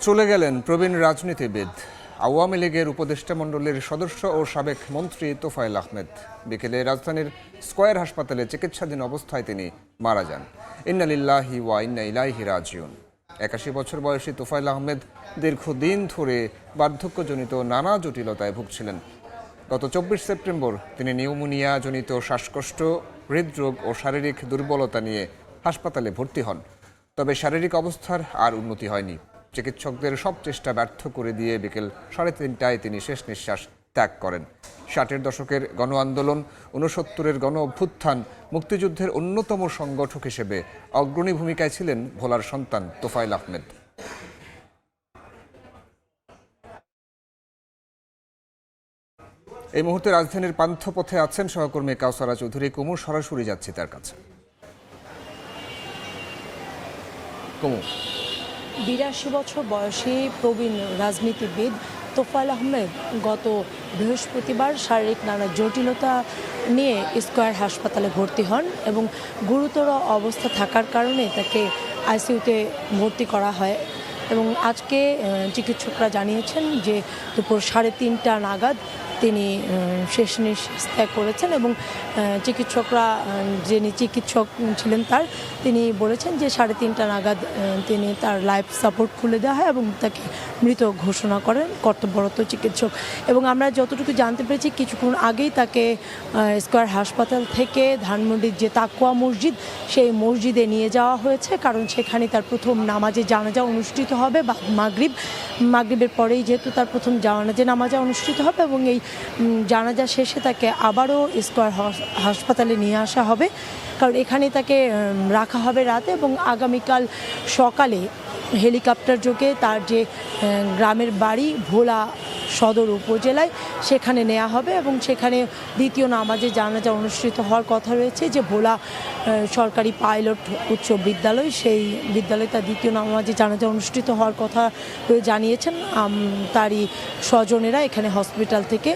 চলে গেলেন প্রবীণ রাজনীতিবিদ আওয়ামী লীগের উপদেষ্টা মণ্ডলীর সদস্য ও সাবেক মন্ত্রী তোফায়েল আহমেদ। বিকেলে রাজধানীর স্কয়ার হাসপাতালে চিকিৎসাধীন অবস্থায় তিনি মারা যান। ইন্না লিল্লাহি ওয়া ইন্না ইলাইহি রাজিউন। 81 বছর বয়সী তোফায়েল আহমেদ দীর্ঘদিন ধরে বার্ধক্যজনিত নানা জটিলতায় ভুগছিলেন। গত 24 সেপ্টেম্বর তিনি নিউমোনিয়া জনিত শ্বাসকষ্ট, হৃদরোগ ও শারীরিক দুর্বলতা নিয়ে হাসপাতালে ভর্তি হন। তবে শারীরিক অবস্থার আর উন্নতি হয়নি। চিকিৎসকদের সব চেষ্টা ব্যর্থ করে দিয়ে বিকেল 3:30টায় তিনি শেষ নিঃশ্বাস ত্যাগ করেন। 60-এর দশকের গণ আন্দোলন, 69-এর গণ অভ্যুত্থান, মুক্তিযুদ্ধের অন্যতম সংগঠক হিসেবে অগ্রণী ভূমিকায় ছিলেন ভোলার সন্তান তোফায়েল আহমেদ। এই মুহূর্তে রাজধানীর পান্থপথে আছেন সহকর্মী কাউসারা চৌধুরী কুমু। সরাসরি যাচ্ছি তার কাছে। কুমু, 82 বছর বয়সী প্রবীণ রাজনীতিবিদ তোফায়েল আহমেদ গত বৃহস্পতিবার শারীরিক নানা জটিলতা নিয়ে স্কয়ার হাসপাতালে ভর্তি হন এবং গুরুতর অবস্থা থাকার কারণে তাকে আইসিইউতে ভর্তি করা হয়। এবং আজকে চিকিৎসকরা জানিয়েছেন যে দুপুর 3:30টা নাগাদ তিনি শেষ নিঃশ্বাস ত্যাগ করেছেন এবং চিকিৎসকরা, যিনি চিকিৎসক ছিলেন তিনি বলেছেন যে 3:30টা নাগাদ তিনি তার লাইফ সাপোর্ট খুলে দেওয়া হয় এবং তাকে মৃত ঘোষণা করেন কর্তব্যরত চিকিৎসক। এবং আমরা যতটুকু জানতে পেরেছি কিছুক্ষণ আগেই তাকে স্কয়ার হাসপাতাল থেকে ধানমন্ডির যে তাকওয়া মসজিদ, সেই মসজিদে নিয়ে যাওয়া হয়েছে, কারণ সেখানে তার প্রথম নামাজে জানাজা অনুষ্ঠিত হবে বা মাগরিবের পরেই যেহেতু তার প্রথম নামাজা অনুষ্ঠিত হবে এবং এই জানাজা শেষে তাকে আবারও স্কয়ার হাসপাতালে নিয়ে আসা হবে, কারণ এখানে তাকে রাখা হবে রাতে এবং আগামীকাল সকালে হেলিকপ্টার যোগে তার যে গ্রামের বাড়ি ভোলা সদর উপজেলায় সেখানে নেওয়া হবে এবং সেখানে দ্বিতীয় নামাজে জানাজা অনুষ্ঠিত হওয়ার কথা রয়েছে। যে ভোলা সরকারি পাইলট উচ্চ বিদ্যালয়, সেই বিদ্যালয়ে তার দ্বিতীয় নামাজে জানাজা অনুষ্ঠিত হওয়ার কথা জানিয়েছেন তারই স্বজনেরা এখানে হসপিটাল থেকে।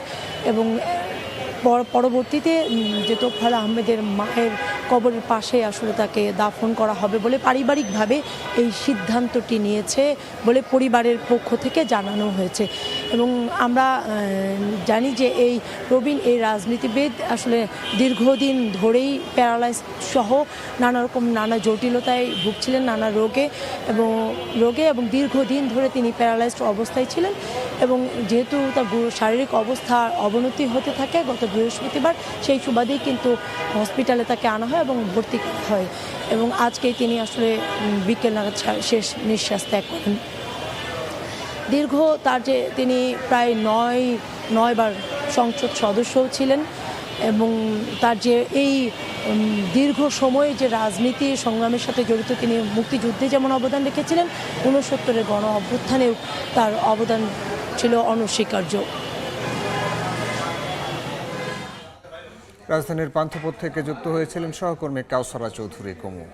এবং পরবর্তীতে যে তোফায়েল আহমেদের মায়ের কবরের পাশে আসলে তাকে দাফন করা হবে বলে পারিবারিকভাবে এই সিদ্ধান্তটি নিয়েছে বলে পরিবারের পক্ষ থেকে জানানো হয়েছে। এবং আমরা জানি যে এই প্রবীণ এই রাজনীতিবিদ আসলে দীর্ঘদিন ধরেই প্যারালাইজ সহ নানা জটিলতায় ভুগছিলেন, নানা রোগে এবং দীর্ঘদিন ধরে তিনি প্যারালাইজড অবস্থায় ছিলেন। এবং যেহেতু তার শারীরিক অবস্থার অবনতি হতে থাকে গত বৃহস্পতিবার, সেই সুবাদেই কিন্তু হসপিটালে তাকে আনা হয় এবং ভর্তি করা হয় এবং আজকেই তিনি আসলে বিকেল নাগাদ শেষ নিঃশ্বাস ত্যাগ করেন। তিনি প্রায় নয় বার সংসদ সদস্যও ছিলেন এবং তার যে এই দীর্ঘ সময়ে যে রাজনীতি সংগ্রামের সাথে জড়িত, তিনি মুক্তিযুদ্ধে যেমন অবদান রেখেছিলেন, 69-এর গণ অভ্যুত্থানেও তার অবদান ছিল অনস্বীকার্য। রাজধানীর পান্থপথ থেকে যুক্ত হয়েছিলেন সহকর্মী কাউসারা চৌধুরী কুমু।